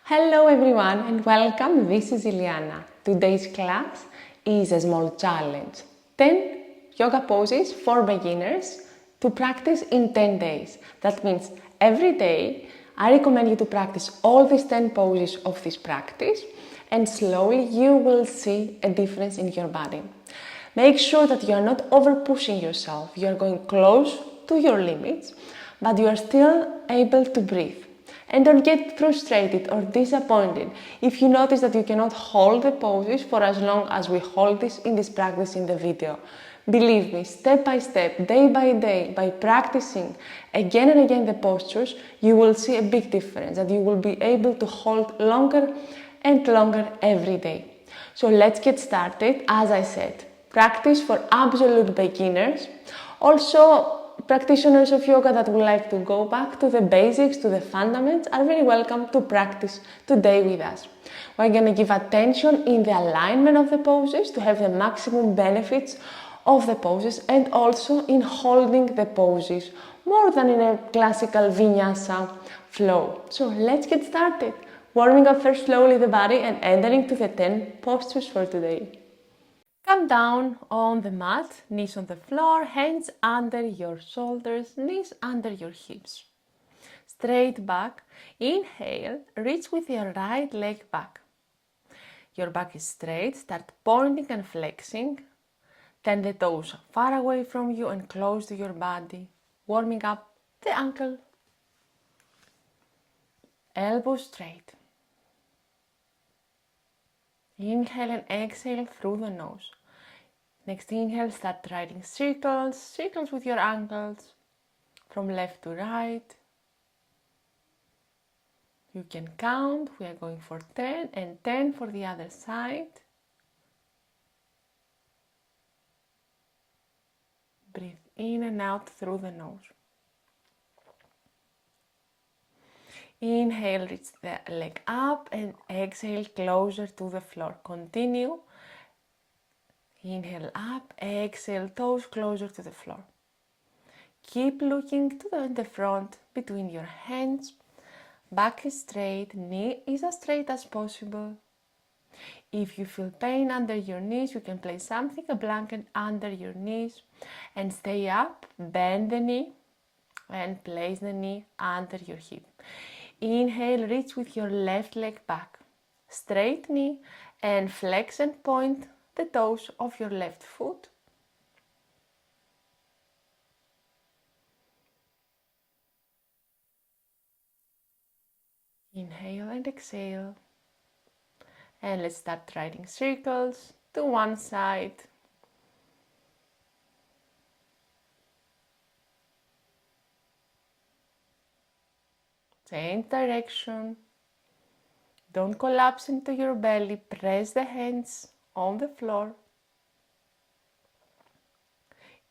Hello everyone and welcome, this is Iliana. Today's class is a small challenge. 10 yoga poses for beginners to practice in 10 days. That means every day I recommend you to practice all these 10 poses of this practice and slowly you will see a difference in your body. Make sure that you are not over pushing yourself. You are going close to your limits, but you are still able to breathe. And don't get frustrated or disappointed if you notice that you cannot hold the poses for as long as we hold this in this practice in the video. Believe me, step by step, day by day, by practicing again and again the postures, you will see a big difference, that you will be able to hold longer and longer every day. So let's get started. As I said, practice for absolute beginners. Also, practitioners of yoga that would like to go back to the basics, to the fundaments, are very welcome to practice today with us. We're going to give attention in the alignment of the poses to have the maximum benefits of the poses and also in holding the poses more than in a classical vinyasa flow. So let's get started. Warming up first slowly the body and entering to the 10 postures for today. Come down on the mat, knees on the floor, hands under your shoulders, knees under your hips. Straight back, inhale, reach with your right leg back. Your back is straight, start pointing and flexing. Turn the toes far away from you and close to your body, warming up the ankle. Elbows straight. Inhale and exhale through the nose. Next inhale, start writing circles with your ankles from left to right. You can count, we are going for 10 and 10 for the other side. Breathe in and out through the nose. Inhale, reach the leg up and exhale closer to the floor. Continue. Inhale up, exhale, toes closer to the floor. Keep looking to the front between your hands. Back is straight, knee is as straight as possible. If you feel pain under your knees, you can place something, a blanket under your knees and stay up. Bend the knee and place the knee under your hip. Inhale, reach with your left leg back. Straight knee and flex and point the toes of your left foot. Inhale and exhale. And let's start writing circles to one side. Same direction. Don't collapse into your belly. Press the hands on the floor.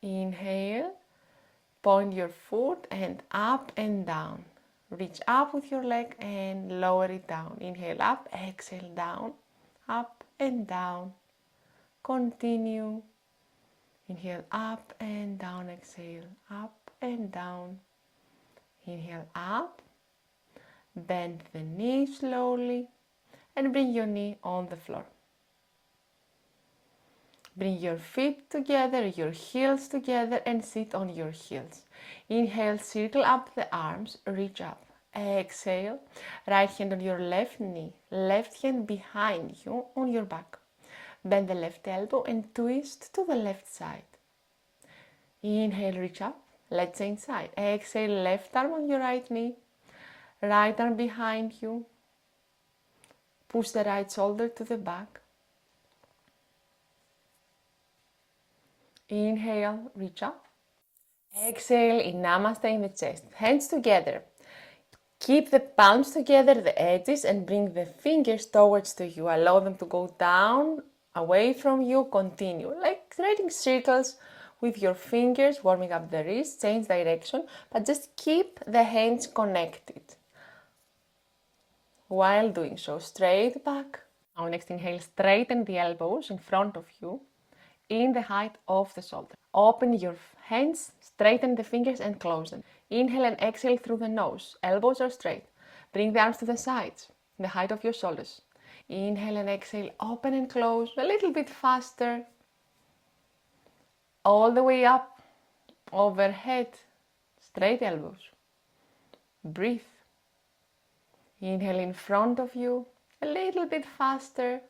Inhale. Point your foot and up and down. Reach up with your leg and lower it down. Inhale up, exhale down, up and down. Continue. Inhale up and down, exhale up and down. Inhale up. Bend the knee slowly and bring your knee on the floor. Bring your feet together, your heels together and sit on your heels. Inhale, circle up the arms, reach up. Exhale, right hand on your left knee, left hand behind you on your back. Bend the left elbow and twist to the left side. Inhale, reach up, let's say inside. Exhale, left arm on your right knee, right arm behind you. Push the right shoulder to the back. Inhale, reach up. Exhale, in Namaste in the chest. Hands together. Keep the palms together, the edges, and bring the fingers towards to you. Allow them to go down, away from you. Continue, like writing circles with your fingers, warming up the wrists, change direction, but just keep the hands connected. While doing so, straight back. Now next inhale, straighten the elbows in front of you, in the height of the shoulder. Open your hands, straighten the fingers and close them. Inhale and exhale through the nose. Elbows are straight. Bring the arms to the sides. the height of your shoulders. Inhale and exhale, open and close a little bit faster. All the way up, overhead, straight elbows. Breathe. Inhale in front of you, a little bit faster.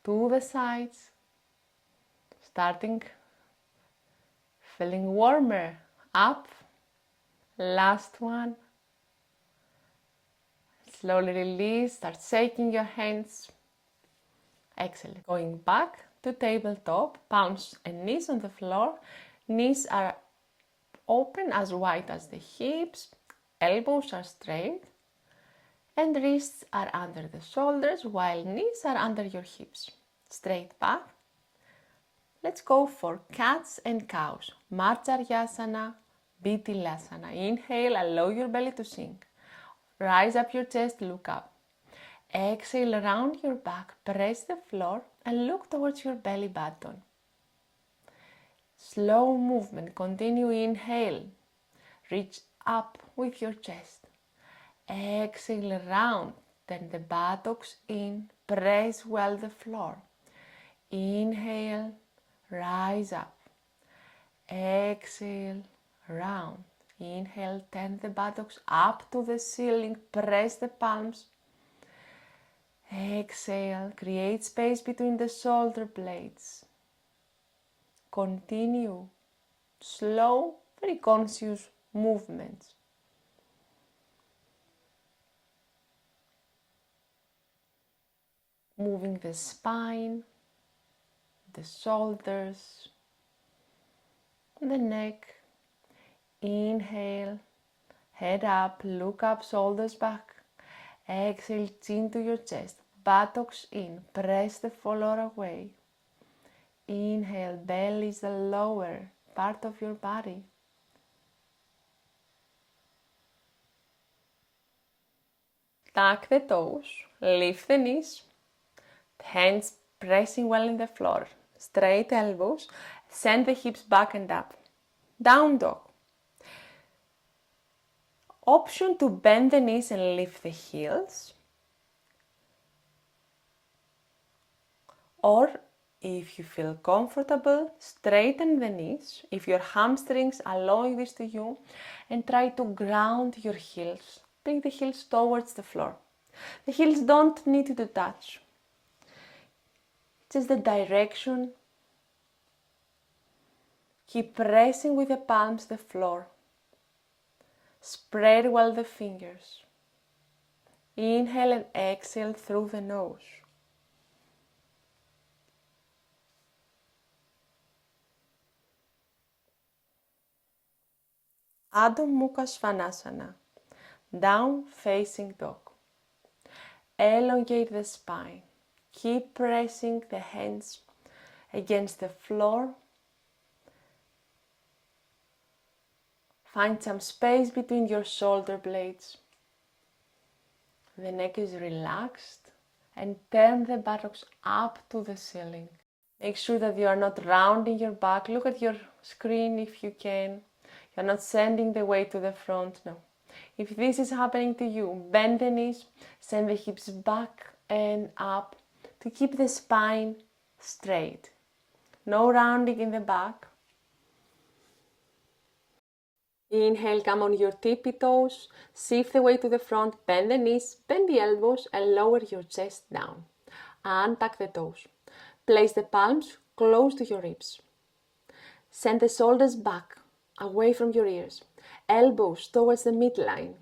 To the sides, starting, feeling warmer, up. Last one. Slowly release, start shaking your hands. Excellent. Going back to tabletop, palms and knees on the floor. Knees are open as wide as the hips, elbows are straight, and wrists are under the shoulders while knees are under your hips. Straight back. Let's go for cats and cows. Marjaryasana, Bitilasana. Inhale, allow your belly to sink. Rise up your chest, look up. Exhale, round your back, press the floor and look towards your belly button. Slow movement, continue, inhale. Reach up with your chest. Exhale, round, turn the buttocks in, press well the floor. Inhale, rise up. Exhale, round. Inhale, turn the buttocks up to the ceiling, press the palms. Exhale, create space between the shoulder blades. Continue slow, very conscious movements. Moving the spine, the shoulders, the neck. Inhale, head up, look up, shoulders back. Exhale, chin to your chest, buttocks in, press the floor away. Inhale, belly is the lower part of your body. Tuck the toes, lift the knees, hands pressing well in the floor, straight elbows, send the hips back and up. Down dog. Option to bend the knees and lift the heels. Or if you feel comfortable, straighten the knees, if your hamstrings are allowing this to you, and try to ground your heels. Bring the heels towards the floor. The heels don't need to touch. Just the direction. Keep pressing with the palms the floor. Spread well the fingers. Inhale and exhale through the nose. Adho Mukha Svanasana, down facing dog. Elongate the spine. Keep pressing the hands against the floor. Find some space between your shoulder blades. The neck is relaxed and turn the buttocks up to the ceiling. Make sure that you are not rounding your back. Look at your screen if you can. You're not sending the weight to the front, no. If this is happening to you, bend the knees, send the hips back and up to keep the spine straight. No rounding in the back. Inhale, come on your tippy toes, shift the weight to the front, bend the knees, bend the elbows and lower your chest down. Untuck the toes. Place the palms close to your ribs. Send the shoulders back, away from your ears. Elbows towards the midline.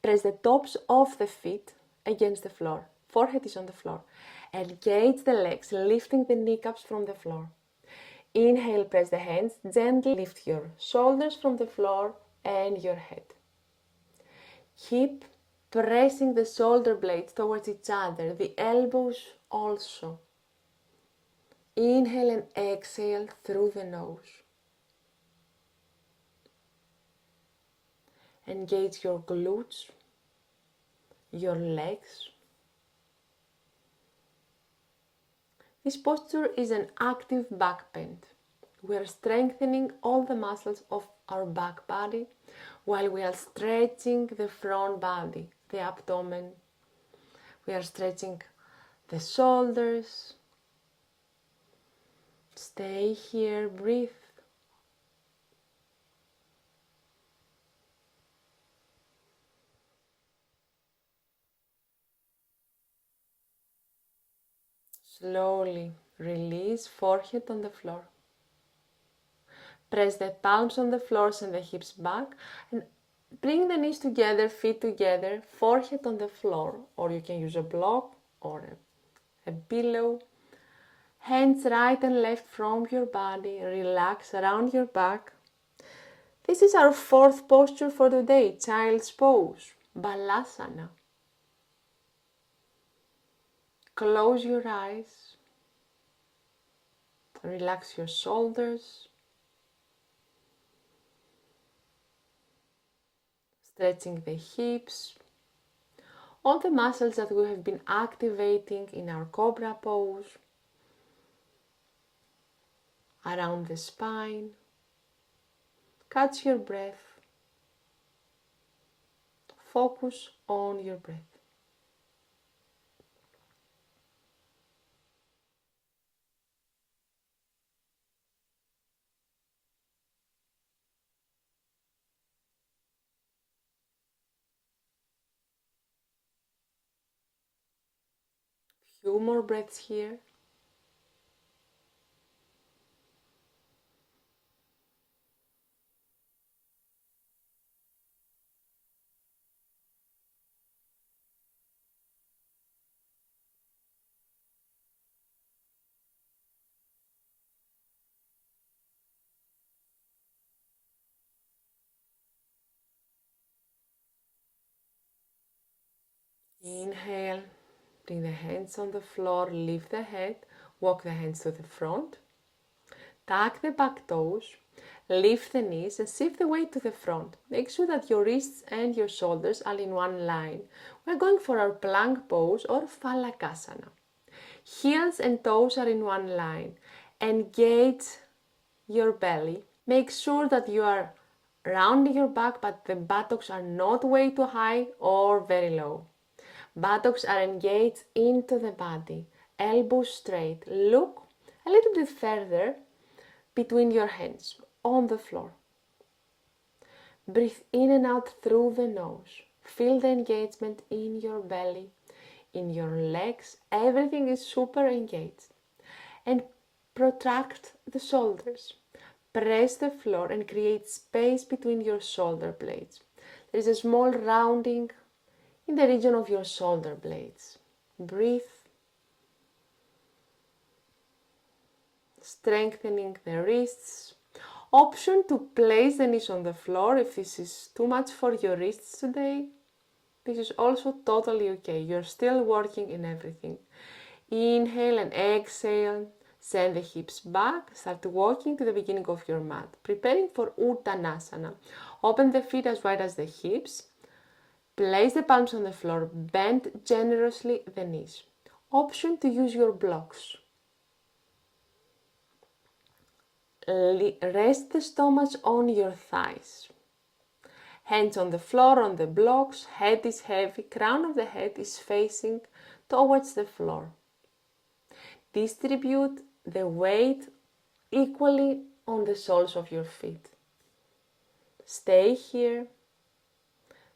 Press the tops of the feet against the floor. Forehead is on the floor. Engage the legs, lifting the kneecaps from the floor. Inhale, press the hands, gently lift your shoulders from the floor and your head. Keep pressing the shoulder blades towards each other, the elbows also. Inhale and exhale through the nose. Engage your glutes, your legs. This posture is an active back bend. We are strengthening all the muscles of our back body. while we are stretching the front body, the abdomen. We are stretching the shoulders. Stay here, breathe. Slowly release forehead on the floor. Press the palms on the floor, send the hips back, and bring the knees together, feet together, forehead on the floor, or you can use a block or a pillow. Hands right and left from your body, relax around your back. This is our fourth posture for today, child's pose, Balasana. Close your eyes, relax your shoulders, stretching the hips, all the muscles that we have been activating in our cobra pose, around the spine. Catch your breath. Focus on your breath. Few more breaths here. Inhale, bring the hands on the floor, lift the head, walk the hands to the front, tuck the back toes, lift the knees and shift the weight to the front. Make sure that your wrists and your shoulders are in one line. We're going for our plank pose or Phalakasana. Heels and toes are in one line. Engage your belly. Make sure that you are rounding your back but the buttocks are not way too high or very low. Buttocks are engaged into the body, elbows straight. Look a little bit further between your hands on the floor. Breathe in and out through the nose. Feel the engagement in your belly, in your legs. Everything is super engaged. And protract the shoulders. Press the floor and create space between your shoulder blades. There is a small rounding in the region of your shoulder blades. Breathe. Strengthening the wrists. Option to place the knees on the floor if this is too much for your wrists today. This is also totally okay. You're still working in everything. Inhale and exhale. Send the hips back. Start walking to the beginning of your mat. Preparing for Uttanasana. Open the feet as wide as the hips. Place the palms on the floor, bend generously the knees. Option to use your blocks. Rest the stomach on your thighs. Hands on the floor on the blocks, head is heavy, crown of the head is facing towards the floor. Distribute the weight equally on the soles of your feet. Stay here.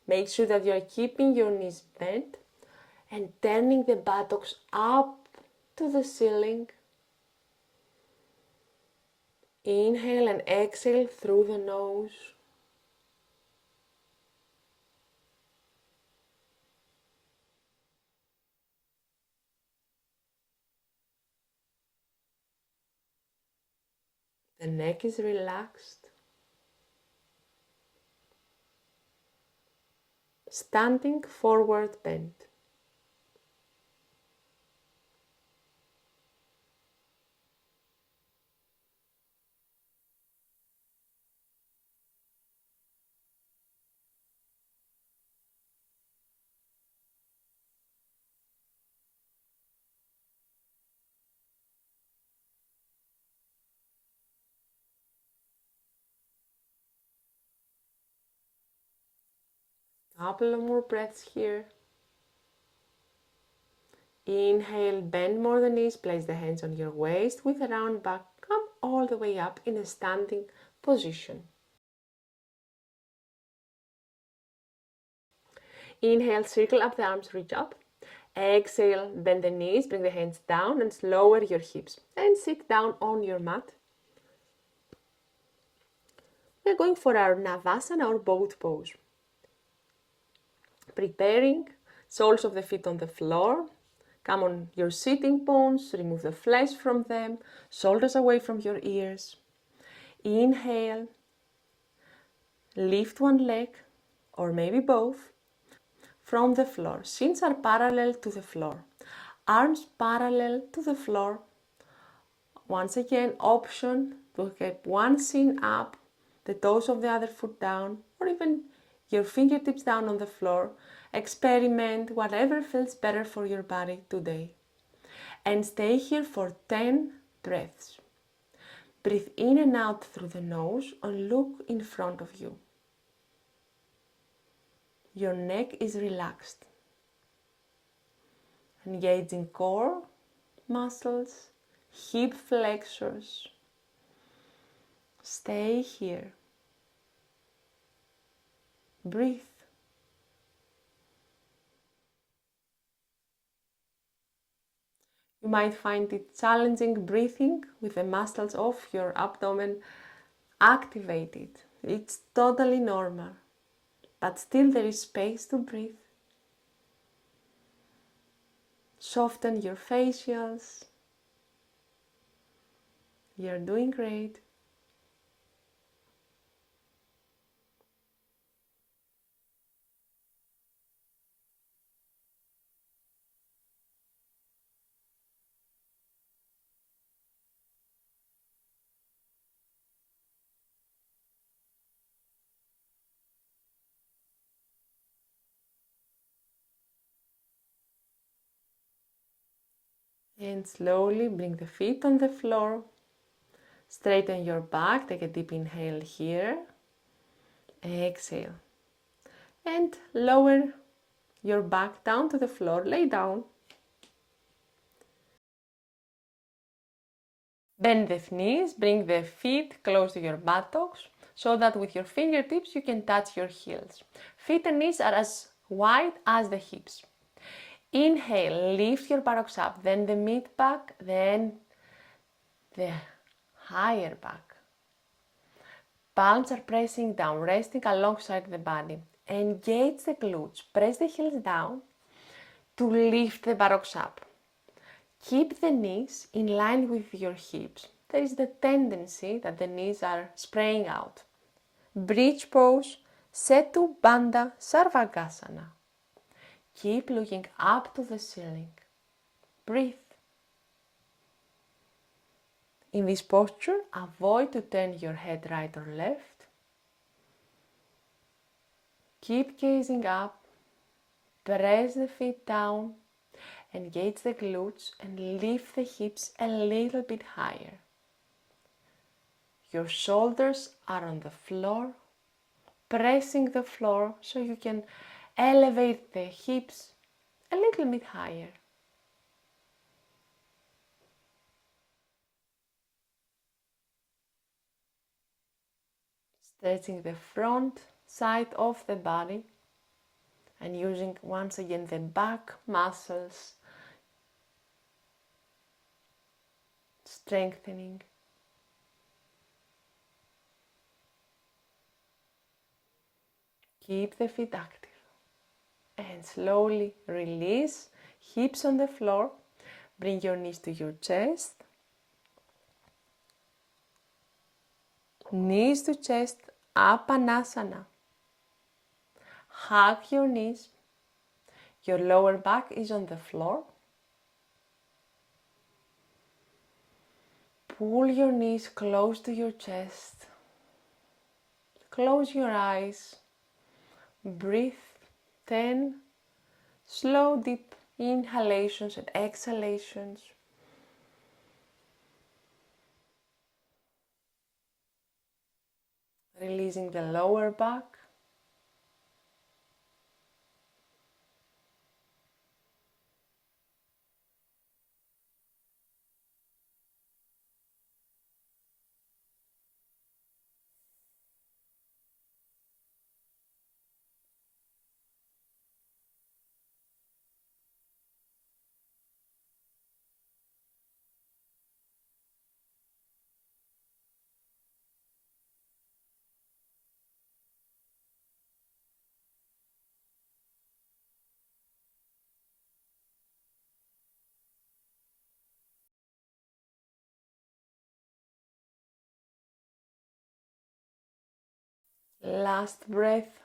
Make sure that you are keeping your knees bent and turning the buttocks up to the ceiling. Inhale and exhale through the nose. The neck is relaxed. Standing forward bend. Couple of more breaths here. Inhale, bend more the knees, place the hands on your waist with a round back, come all the way up in a standing position. Inhale, circle up the arms, reach up. Exhale, bend the knees, bring the hands down and lower your hips. And sit down on your mat. We're going for our Navasana or boat pose. Preparing, soles of the feet on the floor. Come on your sitting bones, remove the flesh from them, shoulders away from your ears. Inhale, lift one leg or maybe both from the floor. Shins are parallel to the floor. Arms parallel to the floor. Once again, option to get one shin up, the toes of the other foot down, or even your fingertips down on the floor. Experiment whatever feels better for your body today. And stay here for 10 breaths. Breathe in and out through the nose and look in front of you. Your neck is relaxed. Engaging core muscles, hip flexors. Stay here. Breathe. You might find it challenging breathing with the muscles of your abdomen activated. It's totally normal, but still there is space to breathe. Soften your facials. You're doing great. And slowly bring the feet on the floor. Straighten your back. Take a deep inhale here. Exhale. And lower your back down to the floor. Lay down. Bend the knees. Bring the feet close to your buttocks so that with your fingertips you can touch your heels. Feet and knees are as wide as the hips. Inhale, lift your buttocks up, then the mid back, then the higher back. Palms are pressing down, resting alongside the body. Engage the glutes, press the heels down to lift the buttocks up. Keep the knees in line with your hips. There is the tendency that the knees are spraying out. Bridge pose, Setu Bandha Sarvangasana. Keep looking up to the ceiling. Breathe. In this posture, avoid to turn your head right or left. Keep gazing up. Press the feet down. Engage the glutes and lift the hips a little bit higher. Your shoulders are on the floor, pressing the floor so you can elevate the hips a little bit higher. Stretching the front side of the body and using once again the back muscles, strengthening. Keep the feet active and slowly release, hips on the floor. Bring your knees to your chest, knees to chest, Apanasana. Hug your knees, your lower back is on the floor. Pull your knees close to your chest. Close your eyes. Breathe 10 slow deep inhalations and exhalations. Releasing the lower back. Last breath.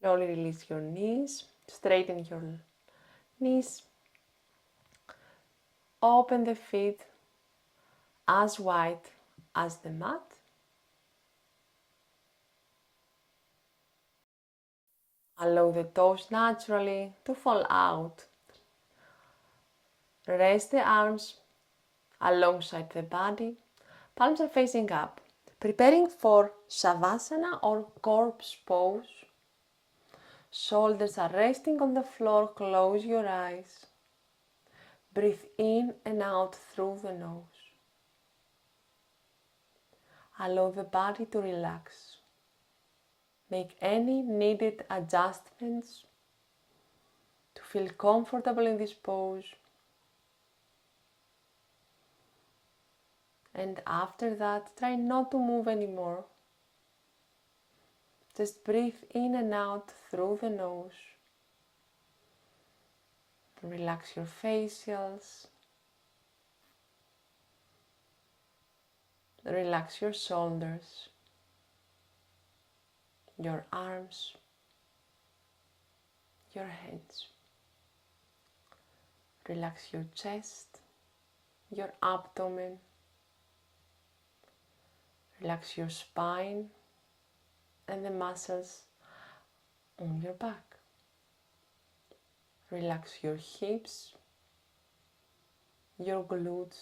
Slowly release your knees, straighten your knees, open the feet as wide as the mat. Allow the toes naturally to fall out. Raise the arms alongside the body, palms are facing up, preparing for Shavasana or corpse pose. Shoulders are resting on the floor, close your eyes. Breathe in and out through the nose. Allow the body to relax. Make any needed adjustments to feel comfortable in this pose. And after that, try not to move anymore. Just breathe in and out through the nose. Relax your facials. Relax your shoulders, your arms, your hands. Relax your chest, your abdomen. Relax your spine and the muscles on your back. Relax your hips, your glutes,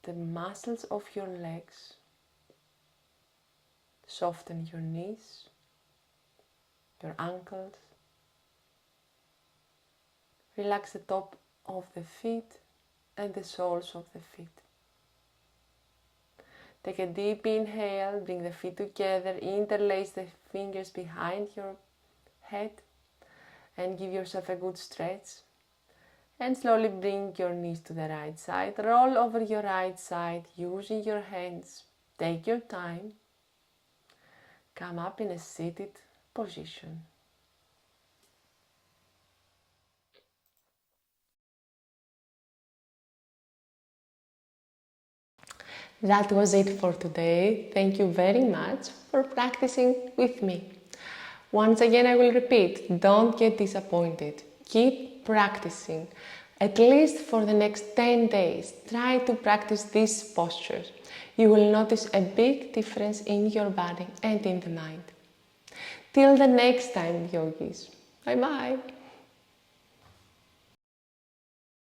the muscles of your legs. Soften your knees, your ankles. Relax the top of the feet and the soles of the feet. Take a deep inhale, bring the feet together, interlace the fingers behind your head and give yourself a good stretch. And slowly bring your knees to the right side. Roll over your right side using your hands. Take your time. Come up in a seated position. That was it for today. Thank you very much for practicing with me. Once again, I will repeat, don't get disappointed. Keep practicing. At least for the next 10 days, try to practice these postures. You will notice a big difference in your body and in the mind. Till the next time, yogis. Bye-bye.